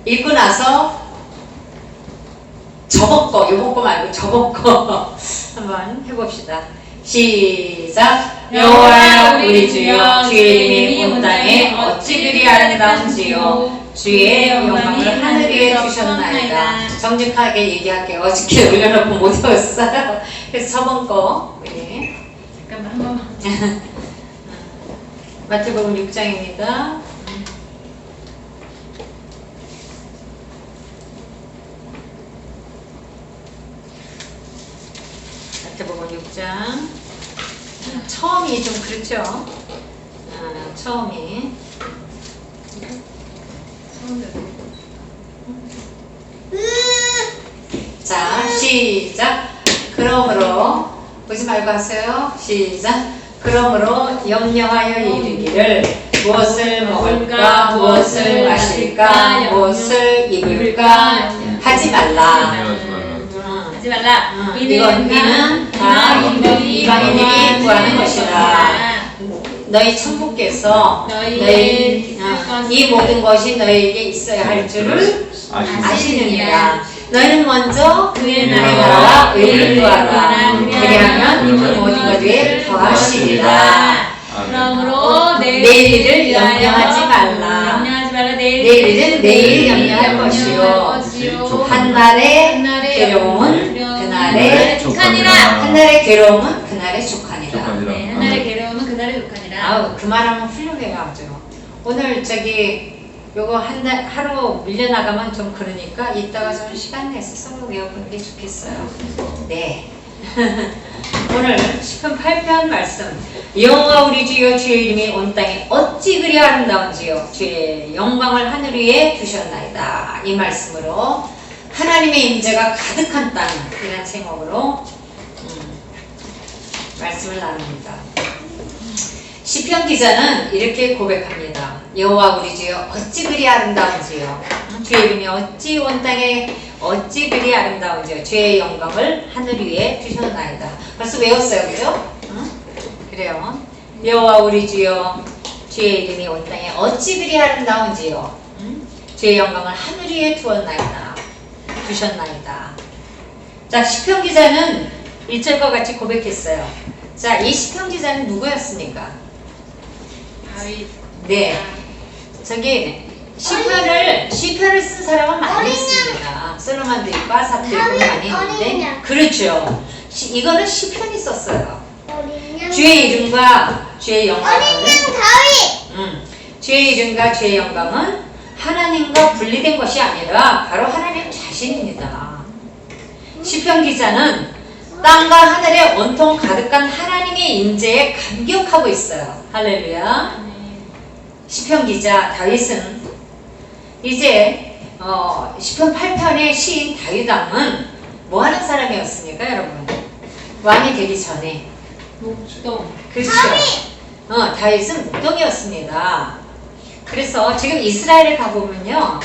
읽고 나서 저번 거, 요번 거 말고 저번 거 한번 해봅시다. 시작. 여호와 우리 주여, 주의 이름이 온 땅에 어찌 그리 아름다운지요. 주의 영광을 하늘 위에 주셨나이다. 정직하게 얘기할게요. 어저께 올려놓고 못 외웠어요. 그래서 저번 거 우리 잠깐만 한 번만. 마태복음 6장입니다. 마태복음 6장. 처음이 좀 그렇죠. 처음이. 자, 시작. 그러므로 보지 말고 하세요. 시작. 그러므로 염려하여 이르기를 무엇을 먹을까, 무엇을 마실까, 무엇을 입을까 하지 말라. 하지 말라. 이는 다 이방인들이 구하는 것이다. 너희 천부께서 너희 이 모든 것이 너희에게 있어야 할 줄을 아시느니라. 너희는 먼저 그의 나라와 의를 구하라. 그리하면 그 모든 것에 더하시리라. 그러므로 내일을 염려하지 말라. 내일은 내일 염려할 것이요. 한 날의 괴로움은 그날의 족하니라. 한 날의 괴로움은 그날의 족하니라. 네, 한 날의 괴로움은 그날의 족하니라. 아우, 그 말하면 훌륭해요. 아주. 오늘 요거 하루 밀려나가면 좀 그러니까 이따가 좀 시간 내서 서로 외워보는 게 좋겠어요. 네. 오늘 10편 8편 말씀. 여호와 우리 주여, 주의 이름이 온 땅에 어찌 그리 아름다운지요. 주의 영광을 하늘 위에 두셨나이다. 이 말씀으로 하나님의 임재가 가득한 땅, 이런 제목으로 말씀을 나눕니다. 시편 기자는 이렇게 고백합니다. 여호와 우리 주여, 어찌 그리 아름다운지요. 주의 이름이 어찌 온 땅에 어찌 그리 아름다운지요. 주의 영광을 하늘 위에 두셨나이다. 벌써 외웠어요, 그죠? 그래요. 여호와 우리 주여, 주의 이름이 온 땅에 어찌 그리 아름다운지요. 주의 영광을 하늘 위에 두셨나이다. 자, 시편 기자는 1절과 같이 고백했어요. 자, 이 시편 기자는 누구였습니까? 다윗. 네. 저기 시편을 쓴 사람은 많이 있습니다. 솔로몬도 있고 아삽도 있고 많이 있는데, 그렇죠. 이거는 시편이 썼어요. 주의 이름과 주의 영광은 주의 이름과 주의 영광은 하나님과 분리된 것이 아니라 바로 하나님 자신입니다. 시편 기자는 땅과 하늘에 온통 가득한 하나님의 임재에 감격하고 있어요. 할렐루야. 시편 기자 다윗은 이제 시편 8편의 시인 다윗 왕은 뭐 하는 사람이었습니까, 여러분? 왕이 되기 전에 목동. 그렇죠. 다윗은 목동이었습니다. 그래서 지금 이스라엘에 가보면요,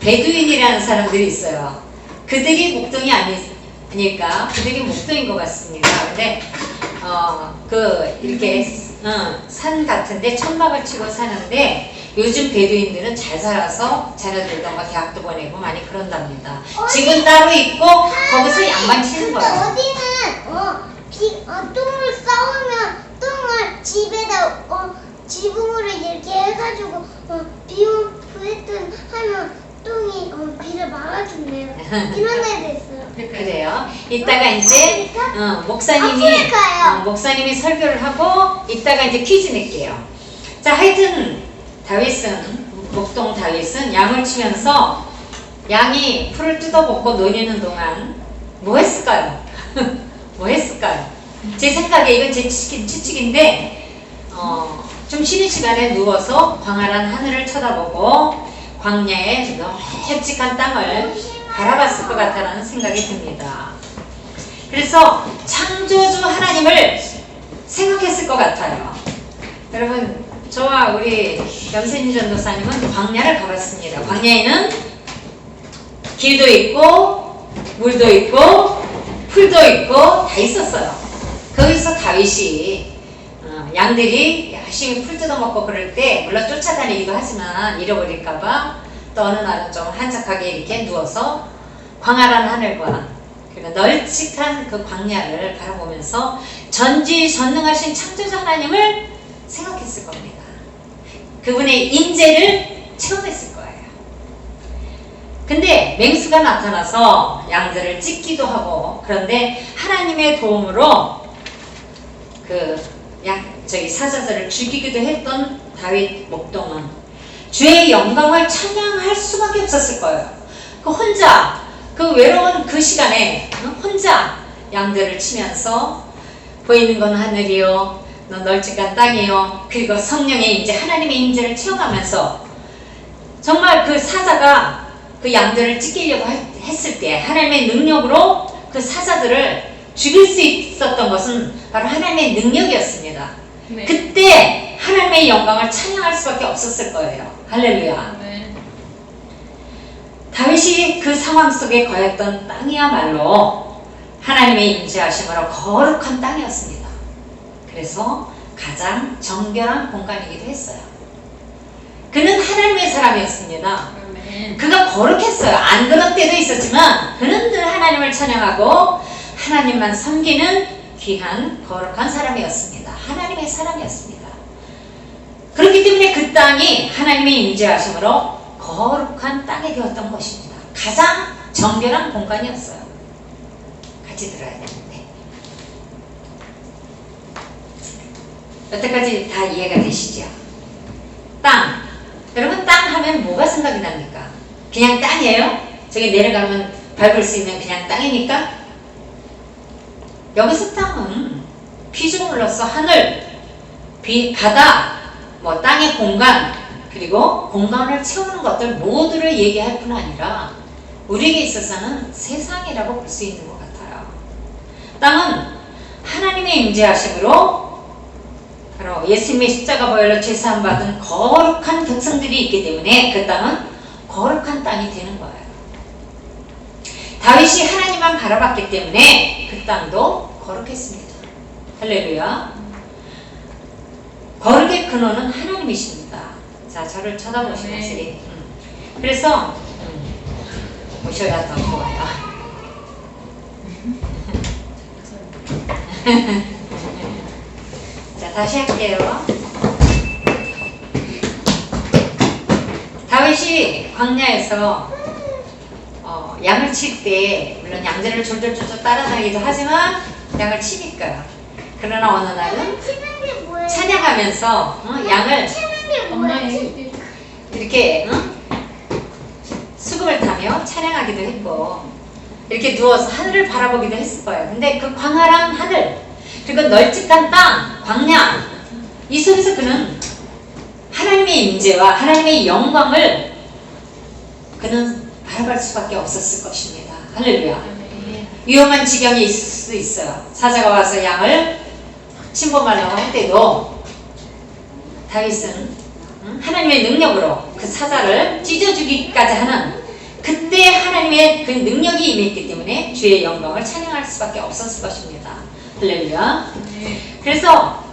베두인이라는 사람들이 있어요. 그들이 목동이 아니니까 그들이 목동인 것 같습니다. 근데 이렇게 산 같은데 천막을 치고 사는데, 요즘 베두인들은 잘 살아서 자녀들도 막 대학도 보내고 많이 그런답니다. 집은 따로 있고 거기서 양반 치는 거예요. 어디는 똥을 싸우면 똥을 집에다 지붕으로 이렇게 해가지고 비온 후에든 하면 똥이 비를 막아준대요. 이런 애도 있어요. 그래요. 이따가 이제 목사님이 설교를 하고 이따가 이제 퀴즈 낼게요. 자, 하여튼 목동 다윗은 양을 치면서 양이 풀을 뜯어먹고 노니는 동안 뭐 했을까요? 뭐 했을까요? 제 생각에 이건 제 추측인데, 좀 쉬는 시간에 누워서 광활한 하늘을 쳐다보고 광야의 너무 헬직한 땅을 바라봤을 것 같다는 생각이 듭니다. 그래서 창조주 하나님을 생각했을 것 같아요. 여러분, 저와 우리 염세진 전도사님은 광야를 가봤습니다. 광야에는 길도 있고 물도 있고 풀도 있고 다 있었어요. 거기서 다윗이 양들이 열심히 풀 뜯어먹고 그럴 때 물론 쫓아다니기도 하지만 잃어버릴까봐 또 어느 날은 좀 한적하게 이렇게 누워서 광활한 하늘과 그리고 널찍한 그 광야를 바라보면서 전지전능하신 창조자 하나님을 생각했을 겁니다. 그분의 임재를 체험했을 거예요. 근데 맹수가 나타나서 양들을 찢기도 하고, 그런데 하나님의 도움으로 사자들을 죽이기도 했던 다윗 목동은 주의 영광을 찬양할 수밖에 없었을 거예요. 혼자 그 외로운 그 시간에 혼자 양들을 치면서 보이는 건 하늘이요, 널찍한 땅이요, 그리고 성령의 임재, 하나님의 임재를 체험하면서 정말 그 사자가 그 양들을 찢기려고 했을 때 하나님의 능력으로 그 사자들을 죽일 수 있었던 것은 바로 하나님의 능력이었습니다. 네. 그때 하나님의 영광을 찬양할 수밖에 없었을 거예요. 할렐루야. 네. 다윗이 그 상황 속에 거했던 땅이야말로 하나님의 임재하심으로 거룩한 땅이었습니다. 그래서 가장 정결한 공간이기도 했어요. 그는 하나님의 사람이었습니다. 아멘. 그가 거룩했어요. 안 그런 때도 있었지만 그는 늘 하나님을 찬양하고 하나님만 섬기는 귀한 거룩한 사람이었습니다. 하나님의 사람이었습니다. 그렇기 때문에 그 땅이 하나님의 임재하심으로 거룩한 땅이 되었던 것입니다. 가장 정결한 공간이었어요. 같이 들어야 되는데 여태까지 다 이해가 되시죠? 땅, 여러분 땅 하면 뭐가 생각이 납니까? 그냥 땅이에요? 저기 내려가면 밟을 수 있는 그냥 땅입니까? 여기서 땅은 피조물로서 하늘, 바다, 땅의 공간, 그리고 공간을 채우는 것들 모두를 얘기할 뿐 아니라 우리에게 있어서는 세상이라고 볼 수 있는 것 같아요. 땅은 하나님의 임재하심으로 바로 예수님의 십자가 보혈로 제사함 받은 거룩한 백성들이 있기 때문에 그 땅은 거룩한 땅이 되는 거예요. 다윗이 하나님만 바라봤기 때문에 그 땅도 거룩했습니다. 할렐루야. 거룩의 근원은 하나님이십니다. 자, 저를 쳐다보시면서 그래서 보셔야 더 좋아요. 자, 다시 할게요. 다윗이 광야에서 양을 칠 때 물론 양들을 졸졸졸졸 따라다니기도 하지만 양을 치니까, 그러나 어느 날은 치는 게 뭐예요? 찬양하면서 양을 치는 게 뭐예요? 이렇게 수금을 타며 찬양하기도 했고 이렇게 누워서 하늘을 바라보기도 했을 거예요. 근데 그 광활한 하늘 그리고 널찍한 땅, 광야, 이 속에서 그는 하나님의 임재와 하나님의 영광을 그는 바라볼 수밖에 없었을 것입니다. 할렐루야. 위험한 지경이 있을 수도 있어요. 사자가 와서 양을 침범하려고 할 때도 다윗은 하나님의 능력으로 그 사자를 찢어주기까지 하는, 그때 하나님의 그 능력이 임했기 때문에 주의 영광을 찬양할 수밖에 없었을 것입니다. 할렐루야. 그래서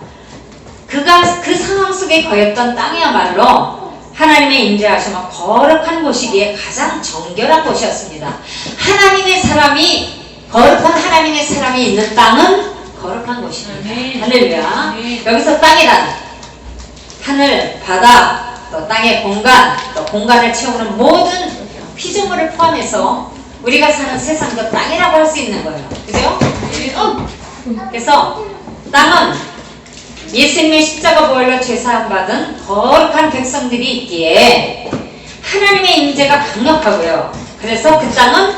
그가 그 상황 속에 거했던 땅이야말로 하나님의 임재하심은 거룩한 곳이기에 가장 정결한 곳이었습니다. 하나님의 사람이, 거룩한 하나님의 사람이 있는 땅은 거룩한 곳입니다. 할렐루야. 여기서 땅이란 하늘, 바다, 또 땅의 공간, 또 공간을 채우는 모든 피조물을 포함해서 우리가 사는 세상도 땅이라고 할 수 있는 거예요. 그죠? 그래서 땅은 예수님의 십자가 보혈로 제사함 받은 거룩한 백성들이 있기에 하나님의 임재가 강력하고요. 그래서 그 땅은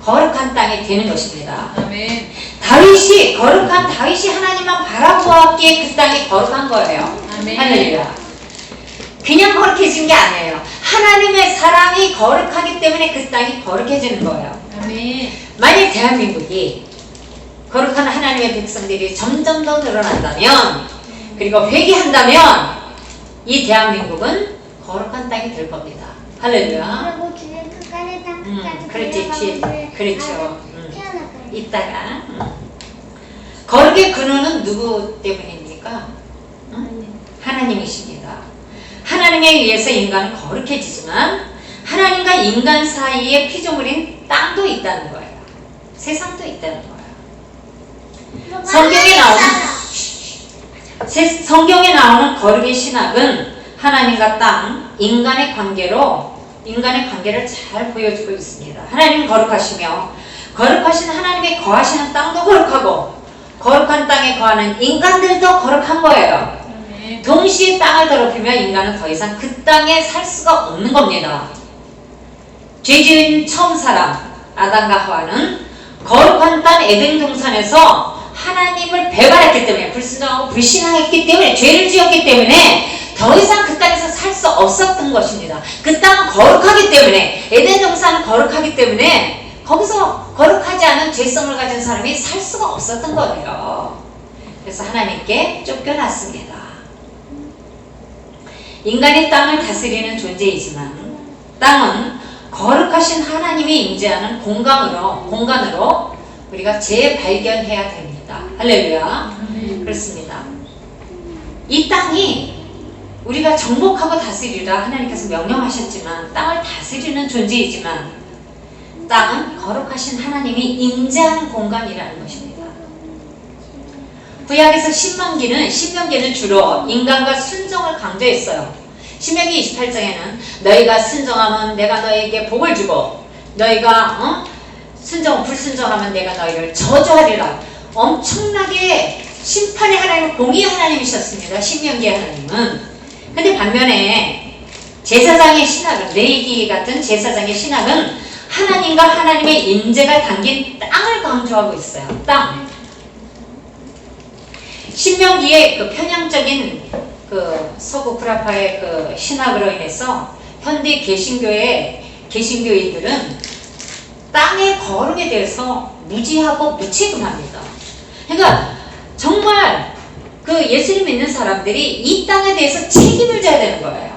거룩한 땅이 되는 것입니다. 아멘. 다윗이 하나님만 바라보았기에 그 땅이 거룩한 거예요. 아멘. 할렐루야. 그냥 거룩해진 게 아니에요. 하나님의 사랑이 거룩하기 때문에 그 땅이 거룩해지는 거예요. 아멘. 만약 대한민국이 거룩한 하나님의 백성들이 점점 더 늘어난다면, 그리고 회개한다면 이 대한민국은 거룩한 땅이 될 겁니다. 할렐루야. 그리고 주의 끝까지 땅끝까지 그렇지. 그렇죠. 이따가 거룩의 근원은 누구 때문입니까? 하나님이십니다. 하나님에 의해서 인간은 거룩해지지만 하나님과 인간 사이에 피조물인 땅도 있다는 거예요. 세상도 있다는 거예요. 성경에 나오는 거룩의 신학은 하나님과 땅, 인간의 관계를 잘 보여주고 있습니다. 하나님 거룩하시며 거룩하신 하나님의 거하시는 땅도 거룩하고 거룩한 땅에 거하는 인간들도 거룩한 거예요. 동시에 땅을 더럽히며 인간은 더 이상 그 땅에 살 수가 없는 겁니다. 죄지은 처음 사람 아담과 하와는 거룩한 땅 에덴 동산에서 하나님을 배반했기 때문에 불순종하고 불신앙했기 때문에 죄를 지었기 때문에 더 이상 그 땅에서 살 수 없었던 것입니다. 그 땅은 거룩하기 때문에 에덴 동산은 거룩하기 때문에 거기서 거룩하지 않은 죄성을 가진 사람이 살 수가 없었던 거예요. 그래서 하나님께 쫓겨났습니다. 인간이 땅을 다스리는 존재이지만 땅은 거룩하신 하나님이 임재하는 공간으로 우리가 재발견해야 됩니다. 할렐루야. 그렇습니다. 이 땅이 우리가 정복하고 다스리라 하나님께서 명령하셨지만 땅을 다스리는 존재이지만 땅은 거룩하신 하나님이 임재하는 공간이라는 것입니다. 구약에서 신명기는 주로 인간과 순종을 강조했어요. 신명기 28장에는 너희가 순종하면 내가 너희에게 복을 주고 너희가 불순종하면 내가 너희를 저주하리라. 엄청나게 심판의 하나님, 공의의 하나님이셨습니다. 신명기의 하나님은. 근데 반면에 제사장의 신학은, 레위기 같은 제사장의 신학은 하나님과 하나님의 임재가 담긴 땅을 강조하고 있어요. 땅. 신명기의 그 편향적인 그 서구 구라파의 그 신학으로 인해서 현대 개신교인들은 땅의 거룩에 대해서 무지하고 무책임합니다. 그러니까 정말 그 예수님 믿는 사람들이 이 땅에 대해서 책임을 져야 되는 거예요.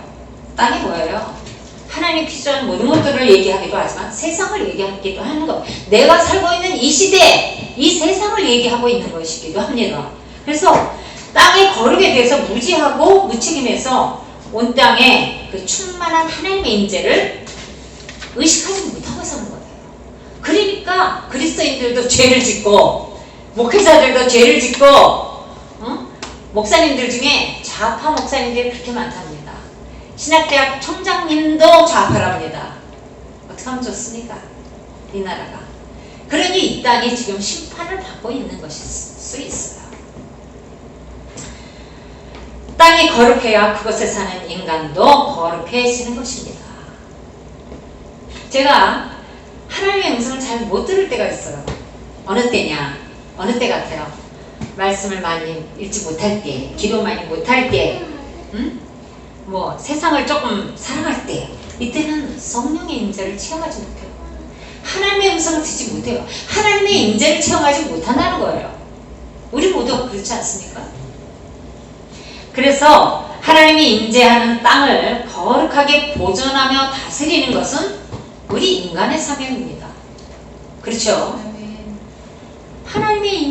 땅이 뭐예요? 하나님 피조한 모든 것들을 얘기하기도 하지만 세상을 얘기하기도 하는 거. 내가 살고 있는 이 시대, 이 세상을 얘기하고 있는 것이기도 합니다. 그래서 땅의 거룩에 대해서 무지하고 무책임해서 온 땅에 그 충만한 하나님의 임재를 의식하지 못하고 사는 거예요. 그러니까 그리스도인들도 죄를 짓고 목회자들도 죄를 짓고 목사님들 중에 좌파 목사님들이 그렇게 많답니다. 신학대학 총장님도 좌파랍니다. 어떻게 하면 좋습니까? 이 나라가. 그러니 이 땅이 지금 심판을 받고 있는 것일 수 있어요. 땅이 거룩해야 그곳에 사는 인간도 거룩해지는 것입니다. 제가 하나님의 음성을 잘 못 들을 때가 있어요. 어느 때냐? 어느 때 같아요? 말씀을 많이 읽지 못할 때, 기도 많이 못할 때, 뭐 세상을 조금 사랑할 때, 이때는 성령의 임재를 체험하지 못해요. 하나님의 음성을 듣지 못해요. 하나님의 임재를 체험하지 못한다는 거예요. 우리 모두 그렇지 않습니까? 그래서 하나님이 임재하는 땅을 거룩하게 보존하며 다스리는 것은 우리 인간의 사명입니다. 그렇죠? 하나님의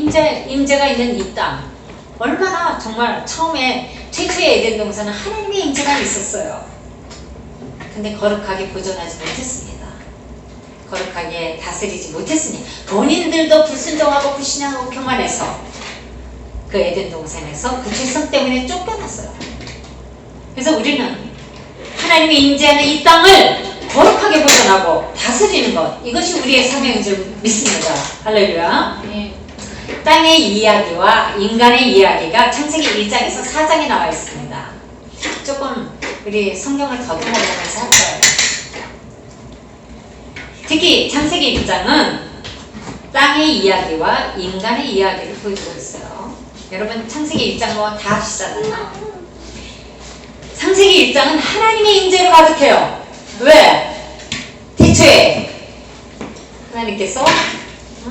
임재가 있는 이 땅, 얼마나 정말 처음에 최초의 에덴 동산은 하나님의 임재가 있었어요. 근데 거룩하게 보존하지 못했습니다. 거룩하게 다스리지 못했으니 본인들도 불순종하고 불신앙하고 교만해서 그 에덴 동산에서 그 죄성 때문에 쫓겨났어요. 그래서 우리는 하나님이 임재하는 이 땅을 거룩하게 보존하고 다스리는 것, 이것이 우리의 사명인 줄 믿습니다. 할렐루야. 땅의 이야기와 인간의 이야기가 창세기 1장에서 4장에 나와 있습니다. 조금 우리 성경을 더듬어보면서 할 거예요. 특히 창세기 1장은 땅의 이야기와 인간의 이야기를 보여주고 있어요. 여러분 창세기 1장 뭐 다 아시잖아요. 창세기 1장은 하나님의 임재로 가득해요. 왜? 태초에 하나님께서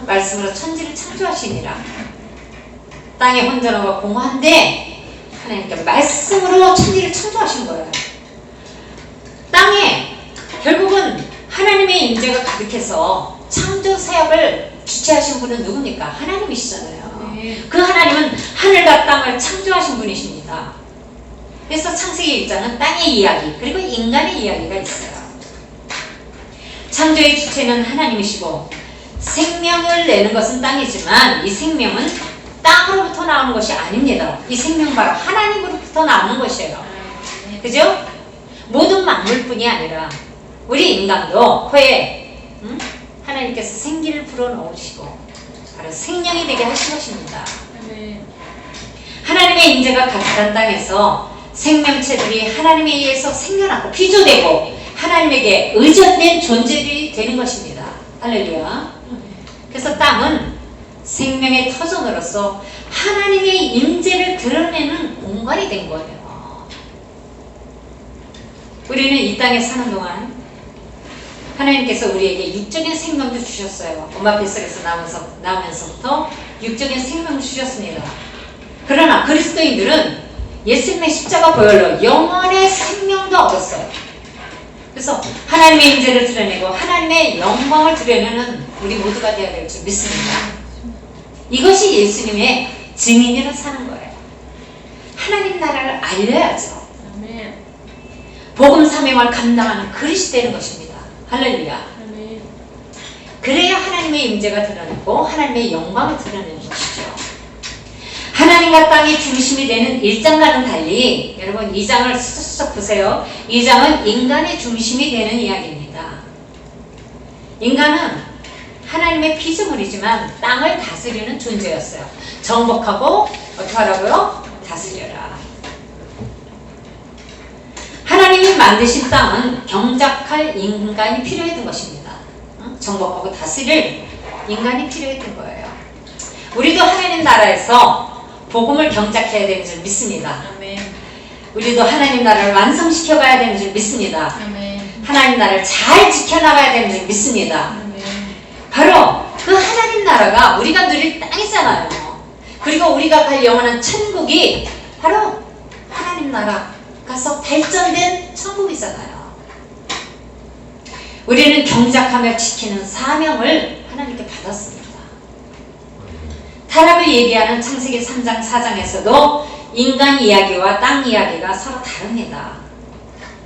말씀으로 천지를 창조하시니라. 땅에 혼돈하고 공허한데 하나님께 말씀으로 천지를 창조하신 거예요. 땅에 결국은 하나님의 임재가 가득해서 창조 사역을 주체하신 분은 누굽니까? 하나님이시잖아요. 그 하나님은 하늘과 땅을 창조하신 분이십니다. 그래서 창세기 1장은 땅의 이야기 그리고 인간의 이야기가 있어요. 창조의 주체는 하나님이시고 생명을 내는 것은 땅이지만 이 생명은 땅으로부터 나오는 것이 아닙니다. 이 생명 바로 하나님으로부터 나오는 것이에요. 그죠? 모든 만물뿐이 아니라 우리 인간도 코에 하나님께서 생기를 불어넣으시고 바로 생명이 되게 하신 것입니다. 하나님의 임재가 가득한 땅에서 생명체들이 하나님에 의해서 생겨나고 피조되고 하나님에게 의존된 존재들이 되는 것입니다. 할렐루야. 그래서 땅은 생명의 터전으로서 하나님의 임재를 드러내는 공간이 된 거예요. 우리는 이 땅에 사는 동안 하나님께서 우리에게 육적인 생명도 주셨어요. 엄마 뱃속에서 나오면서부터 육적인 생명을 주셨습니다. 그러나 그리스도인들은 예수님의 십자가 보혈로 영원의 생명도 얻었어요. 그래서 하나님의 임재를 드러내고 하나님의 영광을 드러내는 우리 모두가 되어야 될 줄 믿습니다. 이것이 예수님의 증인으로 사는 거예요. 하나님 나라를 알려야죠. 복음 사명을 감당하는 그릇이 되는 것입니다. 할렐루야. 그래야 하나님의 임재가 드러내고 하나님의 영광을 드러내는 것이죠. 하나님과 땅이 중심이 되는 1장과는 달리 여러분 2장을 수석수석 보세요. 2장은 인간의 중심이 되는 이야기입니다. 인간은 하나님의 피조물이지만 땅을 다스리는 존재였어요. 정복하고 어떻게 하라고요? 다스려라. 하나님이 만드신 땅은 경작할 인간이 필요했던 것입니다. 정복하고 다스릴 인간이 필요했던 거예요. 우리도 하나님 나라에서 복음을 경작해야 되는 줄 믿습니다. 우리도 하나님 나라를 완성시켜가야 되는 줄 믿습니다. 하나님 나라를 잘 지켜나가야 되는 줄 믿습니다. 바로 그 하나님 나라가 우리가 누릴 땅이잖아요. 그리고 우리가 갈 영원한 천국이 바로 하나님 나라 가서 발전된 천국이잖아요. 우리는 경작하며 지키는 사명을 하나님께 받았습니다. 타락을 얘기하는 창세기 3장 4장에서도 인간 이야기와 땅 이야기가 서로 다릅니다.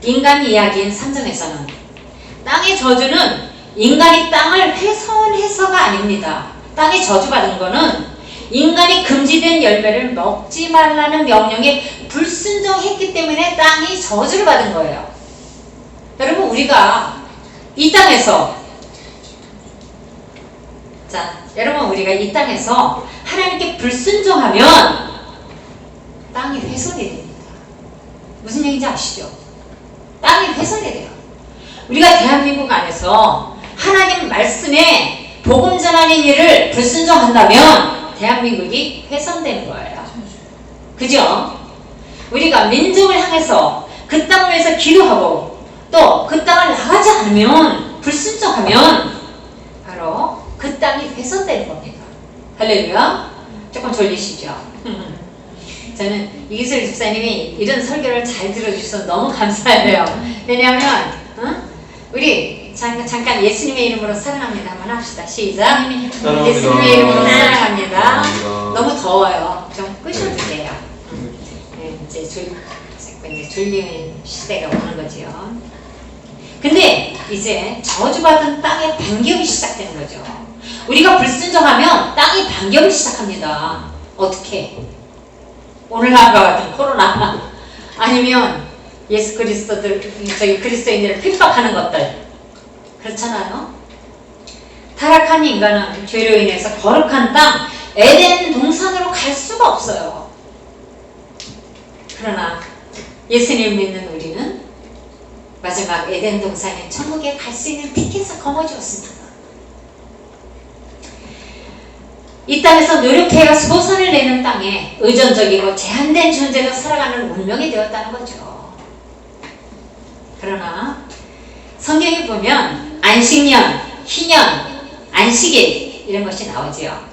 인간 이야기인 3장에서는 땅의 저주는 인간이 땅을 훼손해서가 아닙니다. 땅이 저주받은 거는 인간이 금지된 열매를 먹지 말라는 명령에 불순종했기 때문에 땅이 저주를 받은 거예요. 여러분 우리가 이 땅에서 여러분 우리가 이 땅에서 하나님께 불순종하면 땅이 훼손이 됩니다. 무슨 얘기인지 아시죠? 땅이 훼손이 돼요. 우리가 대한민국 안에서 하나님 말씀에 복음 전하는 일을 불순종한다면 대한민국이 훼손되는 거예요. 그죠? 우리가 민족을 향해서 그 땅을 위해서 기도하고 또 그 땅을 나가지 않으면 불순종하면 바로 그 땅이 훼손되는 겁니다. 할렐루야. 조금 졸리시죠? 저는 이기슬 집사님이 이런 설교를 잘 들어주셔서 너무 감사해요. 왜냐하면 우리 잠깐 예수님의 이름으로 사랑합니다 한번 합시다. 시작. 예수님의 이름으로 사랑합니다. 너무 더워요. 좀 끄셔도 돼요. 이제 졸리는 시대가 오는 거죠. 근데 이제 저주받은 땅의 반격이 시작되는 거죠. 우리가 불순종하면 땅이 반격을 시작합니다. 어떻게? 오늘날과 같은 코로나 아니면 예수 그리스도인들을 핍박하는 것들 그렇잖아요. 타락한 인간은 죄로 인해서 거룩한 땅 에덴 동산으로 갈 수가 없어요. 그러나 예수님 믿는 우리는 마지막 에덴 동산인 천국에 갈 수 있는 티켓을 거머쥐었습니다. 이 땅에서 노력해야 소선을 내는 땅에 의존적이고 제한된 존재로 살아가는 운명이 되었다는 거죠. 그러나 성경에 보면 안식년, 희년, 안식일 이런 것이 나오지요.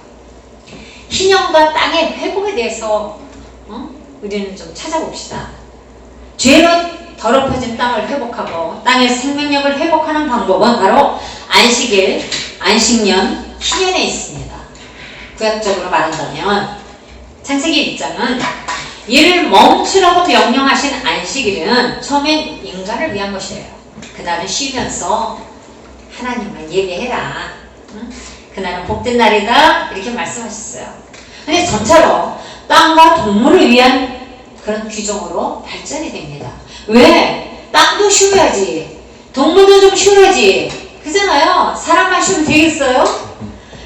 희년과 땅의 회복에 대해서 우리는 좀 찾아봅시다. 죄로 더럽혀진 땅을 회복하고 땅의 생명력을 회복하는 방법은 바로 안식일, 안식년, 희년에 있습니다. 구약적으로 말한다면 창세기 1장은 이를 멈추라고 명령하신 안식일은 처음엔 인간을 위한 것이에요. 그날은 쉬면서 하나님만 예배해라. 응? 그날은 복된 날이다. 이렇게 말씀하셨어요. 근데 점차로 땅과 동물을 위한 그런 규정으로 발전이 됩니다. 왜? 땅도 쉬어야지. 동물도 좀 쉬어야지. 그잖아요. 사람만 쉬면 되겠어요?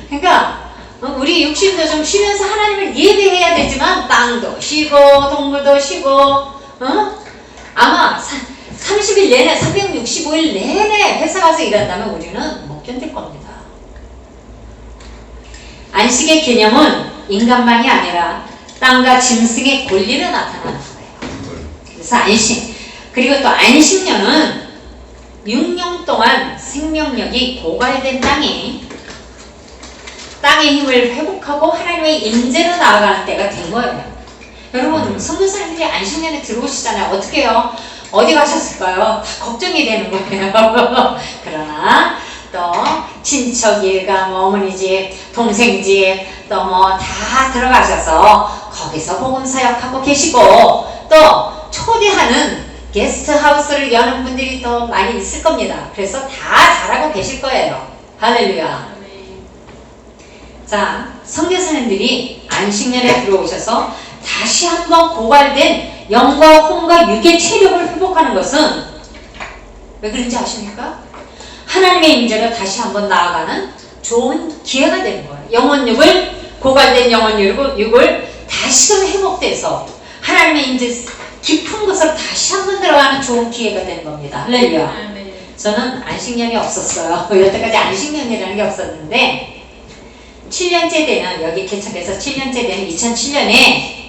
그러니까 우리 육신도 좀 쉬면서 하나님을 예배해야 되지만 땅도 쉬고 동물도 쉬고 아마 30일 내내 365일 내내 회사 가서 일한다면 우리는 못 견딜 겁니다. 안식의 개념은 인간만이 아니라 땅과 짐승의 권리로 나타나는 거예요. 그래서 안식, 그리고 또 안식년은 6년 동안 생명력이 고갈된 땅의 힘을 회복하고 하나님의 임재로 나아가는 때가 된 거예요. 여러분, 선교사님들이 안식년에 들어오시잖아요. 어떻게 해요? 어디 가셨을까요? 다 걱정이 되는 거예요. 그러나 또 친척 일가, 어머니 집, 동생 집, 또 뭐 다 들어가셔서 거기서 복음 사역하고 계시고, 또 초대하는 게스트하우스를 여는 분들이 또 많이 있을 겁니다. 그래서 다 잘하고 계실 거예요. 할렐루야. 자, 선교사님들이 안식년에 들어오셔서 다시 한번 고갈된 영과 혼과 육의 체력을 회복하는 것은 왜 그런지 아십니까? 하나님의 임재로 다시 한번 나아가는 좋은 기회가 되는 거예요. 영혼육을, 고갈된 영혼육을 다시금 회복돼서 하나님의 임재 깊은 곳으로 다시 한번 들어가는 좋은 기회가 되는 겁니다. 할렐루야. 저는 안식년이 없었어요. 여태까지 안식년이라는 게 없었는데 7년째 되는, 여기 개척해서 7년째 되는 2007년에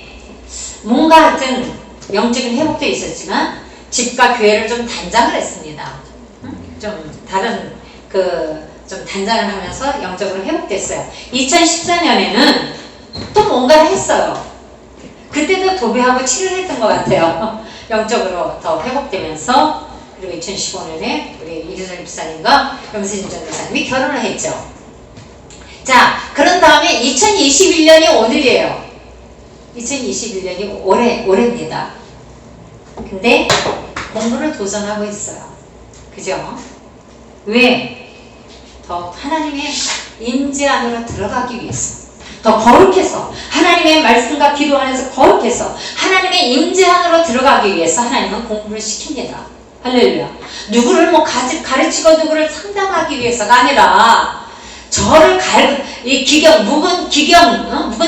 뭔가 하여튼 영적인 회복도 있었지만 집과 교회를 좀 단장을 했습니다. 좀 다른 좀 단장을 하면서 영적으로 회복됐어요. 2014년에는 또 뭔가를 했어요. 그때도 도배하고 치료를 했던 것 같아요. 영적으로 더 회복되면서. 그리고 2015년에 우리 이르전 집사님과 염세진 전도사님이 결혼을 했죠. 자, 그런 다음에 2021년이 오늘이에요. 2021년이 올해입니다. 근데 공부를 도전하고 있어요. 그죠? 왜? 더 하나님의 임재 안으로 들어가기 위해서, 더 거룩해서, 하나님의 말씀과 기도 안에서 거룩해서 하나님의 임재 안으로 들어가기 위해서 하나님은 공부를 시킵니다. 할렐루야. 누구를 뭐 가르치고 누구를 상담하기 위해서가 아니라 저를 묵은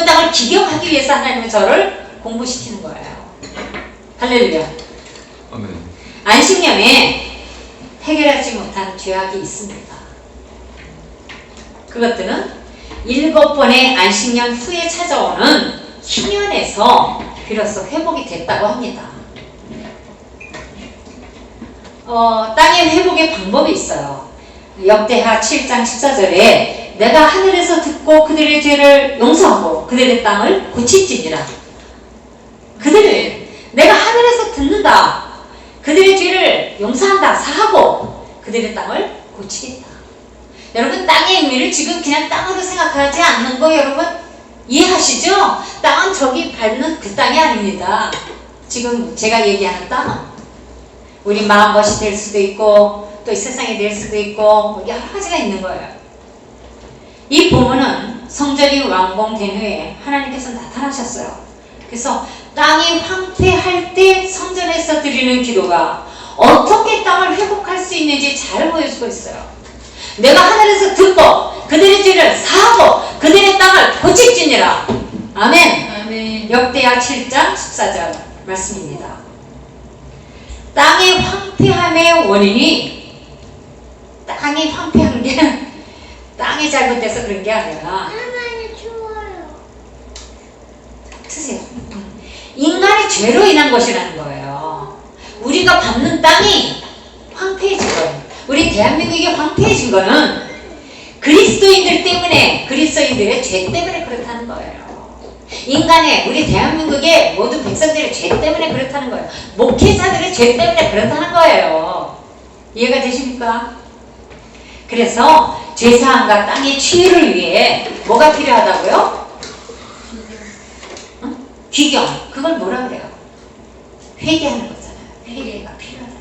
땅을 기경하기 위해서 하나님은 저를 공부시키는 거예요. 할렐루야. 아멘. 안식년에 해결하지 못한 죄악이 있습니다. 그것들은 7번의 안식년 후에 찾아오는 희년에서 비로소 회복이 됐다고 합니다. 땅의 회복의 방법이 있어요. 역대하 7장 14절에 내가 하늘에서 듣고 그들의 죄를 용서하고 그들의 땅을 고칠지니라. 내가 하늘에서 듣는다. 그들의 죄를 용서한다. 사하고 그들의 땅을 고치겠다. 여러분, 땅의 의미를 지금 그냥 땅으로 생각하지 않는 거 여러분 이해하시죠? 땅은 저기 밟는 그 땅이 아닙니다. 지금 제가 얘기하는 땅은 우리 마음것이 될 수도 있고 또 이 세상이 될 수도 있고 여러 가지가 있는 거예요. 이 본문은 성전이 완공된 후에 하나님께서 나타나셨어요. 그래서 땅이 황폐할 때 성전에서 드리는 기도가 어떻게 땅을 회복할 수 있는지 잘 보여주고 있어요. 내가 하늘에서 듣고 그들의 죄를 사하고 그들의 땅을 고칠지니라. 아멘. 아멘. 역대하 7장 14절 말씀입니다. 땅의 황폐함의 원인이 땅이 황폐한 게 땅이 잘못돼서 그런 게 아니라 하나님 추워요. 드세요. 인간의 죄로 인한 것이라는 거예요. 우리가 밟는 땅이 황폐해진 거예요. 우리 대한민국이 황폐해진 거는 그리스도인들 때문에, 그리스도인들의 죄 때문에 그렇다는 거예요. 우리 대한민국의 모든 백성들의 죄 때문에 그렇다는 거예요. 목회자들의 죄 때문에 그렇다는 거예요. 이해가 되십니까? 그래서 죄사함과 땅의 치유를 위해 뭐가 필요하다고요? 귀경. 그걸 뭐라 그래요? 회개하는 거잖아요. 회개가 필요하다.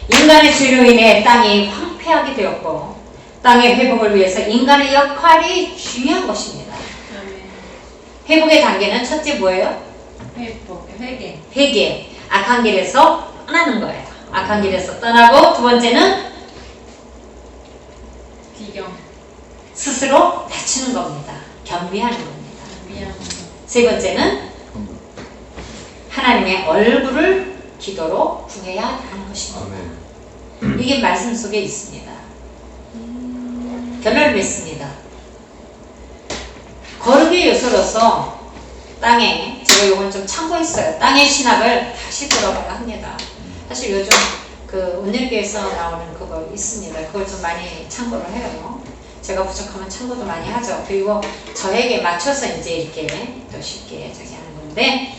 인간의 죄로 인해 땅이 실패하게 되었고 땅의 회복을 위해서 인간의 역할이 중요한 것입니다. 아멘. 회복의 단계는 첫째 뭐예요? 회복, 회개. 회개. 악한 길에서 떠나는 거예요. 악한 길에서 떠나고 두 번째는 비경. 스스로 다치는 겁니다. 겸비하는 겁니다. 미안. 세 번째는 하나님의 얼굴을 기도로 구해야 하는 것입니다. 아멘. 이게 말씀 속에 있습니다. 결론을 맺습니다. 거룩의 요소로서 땅에, 제가 요건 좀 참고했어요. 땅의 신학을 다시 돌아봐야 합니다. 사실 요즘 그 온누리교에서 나오는 그거 있습니다. 그걸 좀 많이 참고를 해요. 제가 부족하면 참고도 많이 하죠. 그리고 저에게 맞춰서 이제 이렇게 더 쉽게 저기 하는 건데,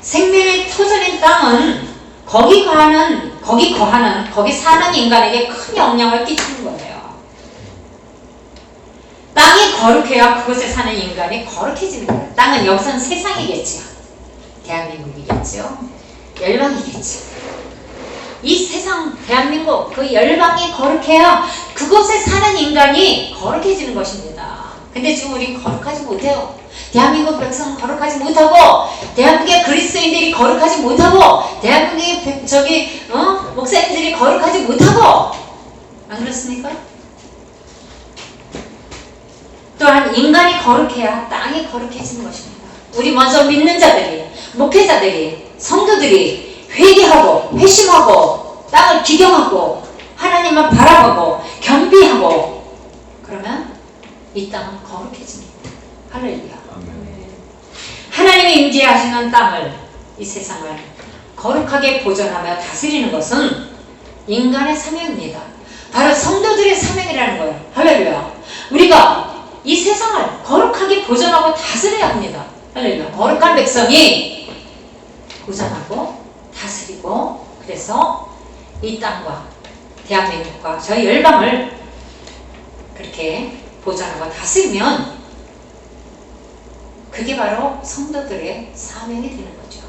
생명의 터전인 땅은 거기 거하는, 거기 사는 인간에게 큰 영향을 끼치는 거예요. 땅이 거룩해야 그곳에 사는 인간이 거룩해지는 거예요. 땅은 여기서는 세상이겠죠. 대한민국이겠죠. 열방이겠죠. 이 세상, 대한민국, 그 열방이 거룩해야 그곳에 사는 인간이 거룩해지는 것입니다. 근데 지금 우리 거룩하지 못해요. 대한민국 백성은 거룩하지 못하고, 대한민국의 그리스도인들이 거룩하지 못하고, 대한민국의 목사님들이 거룩하지 못하고, 안 그렇습니까? 또한 인간이 거룩해야 땅이 거룩해지는 것입니다. 우리 먼저 믿는 자들이, 목회자들이, 성도들이 회개하고 회심하고 땅을 기경하고 하나님만 바라보고 겸비하고, 그러면 이 땅은 거룩해집니다. 할렐루야. 아멘. 하나님이 임재하시는 땅을, 이 세상을 거룩하게 보존하며 다스리는 것은 인간의 사명입니다. 바로 성도들의 사명이라는 거예요. 할렐루야. 우리가 이 세상을 거룩하게 보존하고 다스려야 합니다. 할렐루야. 거룩한 백성이 보존하고 다스리고, 그래서 이 땅과 대한민국과 저희 열방을 그렇게 보존하고 다스리면 그게 바로 성도들의 사명이 되는 거죠.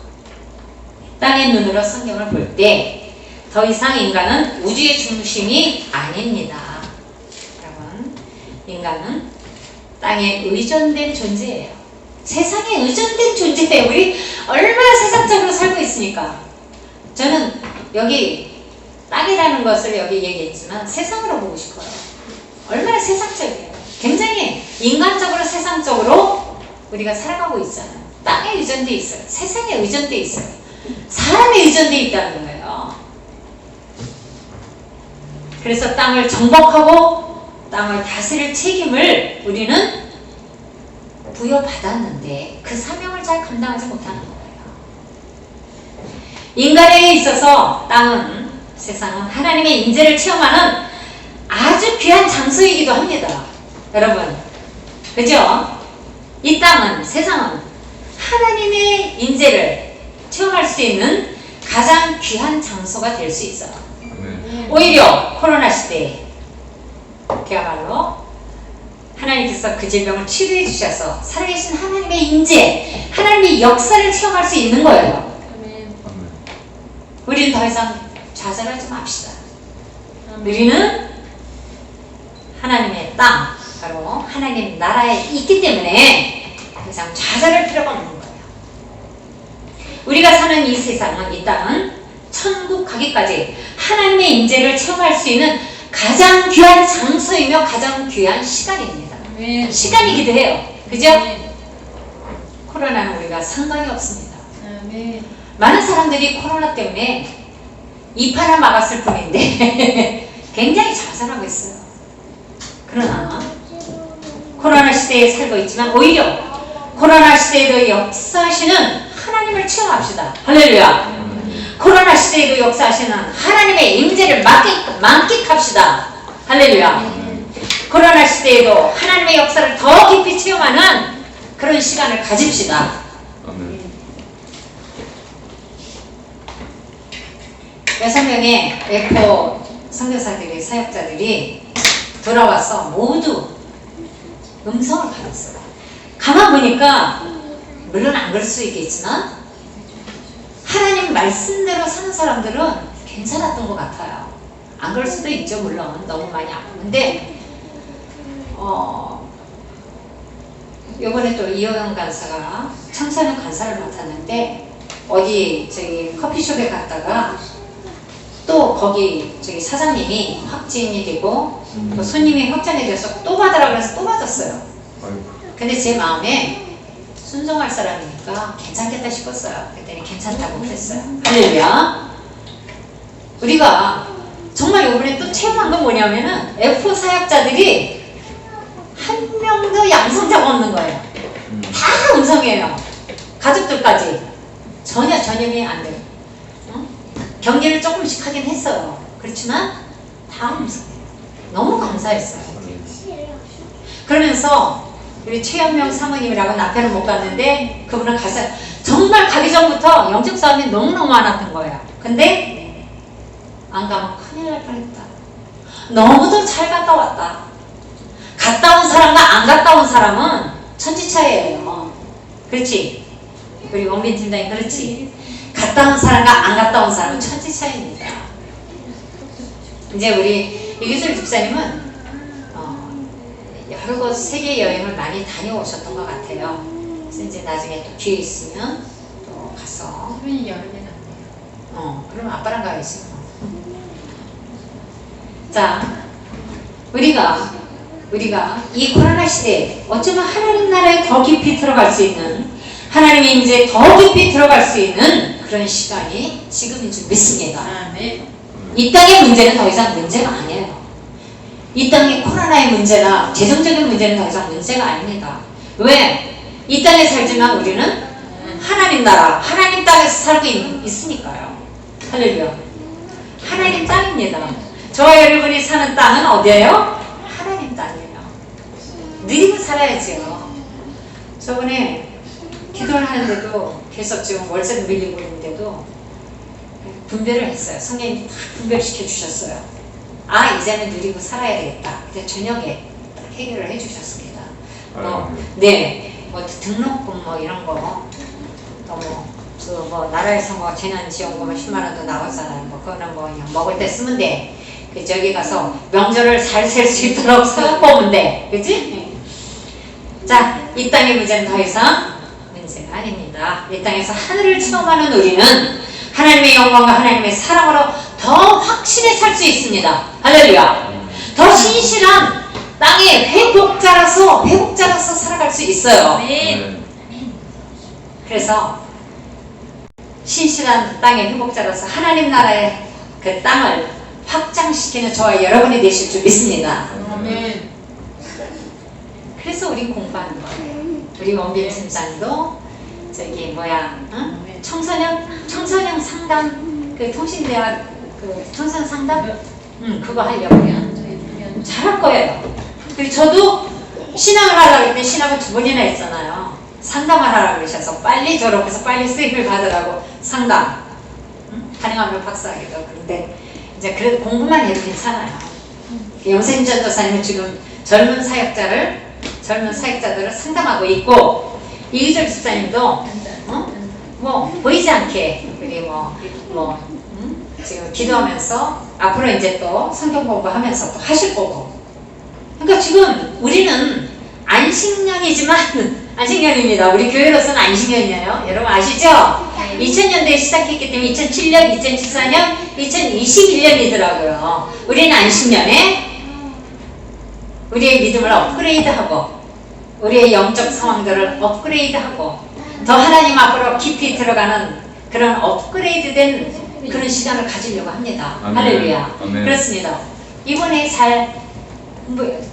땅의 눈으로 성경을 볼 때 더 이상 인간은 우주의 중심이 아닙니다. 여러분, 인간은 땅에 의존된 존재예요. 세상에 의존된 존재예요. 우리 얼마나 세상적으로 살고 있으니까. 저는 여기 땅이라는 것을 여기 얘기했지만 세상으로 보고 싶어요. 얼마나 세상적이에요. 굉장히 인간적으로 세상적으로 우리가 살아가고 있잖아요. 땅에 의존돼 있어요. 세상에 의존돼 있어요. 사람에 의존돼 있다는 거예요. 그래서 땅을 정복하고 땅을 다스릴 책임을 우리는 부여받았는데 그 사명을 잘 감당하지 못하는 거예요. 인간에게 있어서 땅은, 세상은 하나님의 임재를 체험하는 아주 귀한 장소이기도 합니다. 여러분, 그죠? 이 땅은, 세상은 하나님의 임재를 체험할 수 있는 가장 귀한 장소가 될 수 있어요. 아멘. 오히려 코로나 시대에 그야말로 하나님께서 그 질병을 치료해 주셔서 살아계신 하나님의 임재, 하나님의 역사를 체험할 수 있는 거예요. 아멘. 아멘. 우리는 더 이상 좌절하지 맙시다. 아멘. 우리는 하나님의 땅, 바로 하나님 나라에 있기 때문에 더 이상 좌절할 필요가 없는 거예요. 우리가 사는 이 세상은, 이 땅은 천국 가기까지 하나님의 임재를 체험할 수 있는 가장 귀한 장소이며 가장 귀한 시간입니다. 아멘. 시간이기도 해요. 그죠? 아멘. 코로나는 우리가 상관이 없습니다. 아멘. 많은 사람들이 코로나 때문에 입하나 막았을 뿐인데 굉장히 좌절하고 있어요. 그러나 코로나 시대에 살고 있지만 오히려 코로나 시대에도 역사하시는 하나님을 체험합시다. 할렐루야. 코로나 시대에도 역사하시는 하나님의 임재를 만끽합시다. 할렐루야. 코로나 시대에도 하나님의 역사를 더 깊이 체험하는 그런 시간을 가집시다. 아멘. 6명의 에코 선교사들이, 사역자들이 돌아와서 모두 음성을 받았어요. 가만 보니까 물론 안 그럴 수 있겠지만 하나님 말씀대로 사는 사람들은 괜찮았던 것 같아요. 안 그럴 수도 있죠. 물론 너무 많이 아픈데 요번에 또 이호영 간사가 청소년 간사를 맡았는데 어디 저기 커피숍에 갔다가 또 거기 저기 사장님이 확진이 되고 또 손님이 확진이 돼서 또 받으라 그래서 또 받았어요. 아이고. 근데 제 마음에 순종할 사람이니까 괜찮겠다 싶었어요. 그랬더니 괜찮다고 그랬어요. 할렐루야. 우리가 정말 이번에 또 체험한 건 뭐냐면은 F 사역자들이 한 명도 양성자가 없는 거예요. 다 음성이에요. 가족들까지 전혀 전염이 안 돼요. 경계를 조금씩 하긴 했어요. 그렇지만 다 음성이에요. 너무 감사했어요. 그러면서 우리 최현명 사모님이라고 남편은 못 갔는데 그분은 가서 정말 가기 전부터 영적 싸움이 너무너무 많았던 거예요. 근데 안 가면 큰일 날 뻔했다. 너무도 잘 갔다 왔다. 갔다 온 사람과 안 갔다 온 사람은 천지차이예요. 그렇지? 우리 원빈 팀장님 그렇지? 갔다 온 사람과 안 갔다 온 사람은 천지차이입니다. 이제 우리 이규철 집사님은 여러 곳 세계 여행을 많이 다녀오셨던 것 같아요. 그래서 이제 나중에 또 기회 있으면 또 가서 수빈이 여름에 갔네요. 그럼 아빠랑 가야지. 자, 우리가 이 코로나 시대에 어쩌면 하나님 나라에 더 깊이 들어갈 수 있는 하나님의 임재에 더 깊이 들어갈 수 있는 그런 시간이 지금인 줄 믿습니다. 아멘. 이 땅의 문제는 더 이상 문제가 아니에요. 이 땅의 코로나의 문제나 재정적인 문제는 더 이상 문제가 아닙니다. 왜? 이 땅에 살지만 우리는 하나님 나라, 하나님 땅에서 살고 있으니까요. 할렐루야. 하나님 땅입니다. 저와 여러분이 사는 땅은 어디예요? 하나님 땅이에요. 누리고 살아야지요. 저번에 기도를 하는데도 계속 지금 월세도 밀리고 있는데도 분별을 했어요. 성령님이 다 분별시켜 주셨어요. 이제는 누리고 살아야 되겠다. 근데 저녁에 해결을 해주셨습니다. 등록금 이런 거 너무 나라에서 재난지원금 10만 원도 나오잖아요. 그거는 그냥 먹을 때 쓰면 돼. 저기 가서 명절을 잘 셀 수 있도록 사업 보면 돼. 그치? 자, 이 땅의 문제는 더 이상 문제가 아닙니다. 이 땅에서 하늘을 체험하는 우리는 하나님의 영광과 하나님의 사랑으로 더 확신에 살 수 있습니다. 할렐루야. 더 신실한 땅의 회복자라서 살아갈 수 있어요. 그래서 신실한 땅의 회복자로서 하나님 나라의 그 땅을 확장시키는 저와 여러분이 되실 줄 믿습니다. 아멘. 그래서 우리 공부하는 거예요. 우리 원빈 팀장도 저기 청소년 상담 통신대학 청소년 상담 그거 하려고요. 잘할 거예요. 그리고 저도 신앙을 하려고 했는데 신앙을 2번이나 했잖아요. 상담을 하라고 그러셔서 빨리 졸업해서 빨리 수입을 받으라고 상담. 가능하면 박사하기도. 그런데 이제 그래도 공부만 해도 괜찮아요. 영생 전도사님은 지금 젊은 사역자들을 상담하고 있고 이규철 집사님도 보이지 않게 우리 지금 기도하면서 앞으로 이제 또 성경 공부하면서 또 하실 거고. 그러니까 지금 우리는 안식년입니다. 우리 교회로서는 안식년이에요. 여러분 아시죠? 2000년대에 시작했기 때문에 2007년, 2014년, 2021년이더라고요. 우리는 안식년에 우리의 믿음을 업그레이드하고 우리의 영적 상황들을 업그레이드하고 더 하나님 앞으로 깊이 들어가는 그런 업그레이드된 그런 시간을 가지려고 합니다. 할렐루야. 그렇습니다. 이번에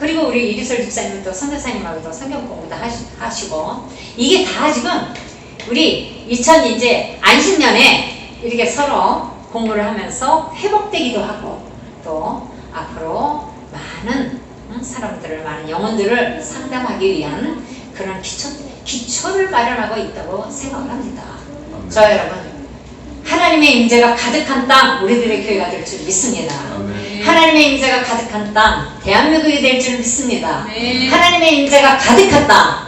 그리고 우리 이규설 집사님은 또 선교사님하고도 성경 공부도 하시고 이게 다 지금 우리 이제 안식년에 이렇게 서로 공부를 하면서 회복되기도 하고 또 앞으로 많은 많은 영혼들을 상담하기 위한 그런 기초를 마련하고 있다고 생각을 합니다. 저 여러분 하나님의 임재가 가득한 땅 우리들의 교회가 될 줄 믿습니다. 하나님의 임재가 가득한 땅 대한민국이 될 줄 믿습니다. 하나님의 임재가 가득한 땅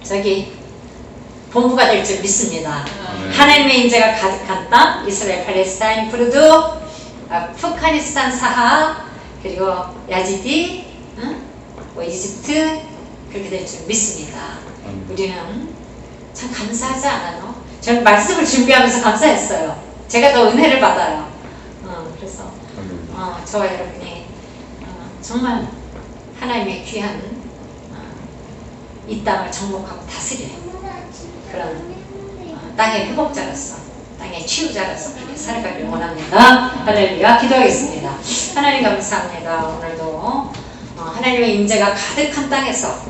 저기 본부가 될 줄 믿습니다. 하나님의 임재가 가득한 땅 이스라엘 팔레스타인 푸르드 아프가니스탄 사하 그리고 야지디, 응? 뭐 이집트 그렇게 될 줄 믿습니다. 우리는 참 감사하지 않아요? 저는 말씀을 준비하면서 감사했어요. 제가 더 은혜를 받아요. 그래서 저와 여러분이 정말 하나님의 귀한 이 땅을 정복하고 다스리는 그런 땅의 회복자로서 땅의 치유자로서 그렇게 살아가길 원합니다. 할렐루야. 기도하겠습니다. 하나님 감사합니다. 오늘도 하나님의 임재가 가득한 땅에서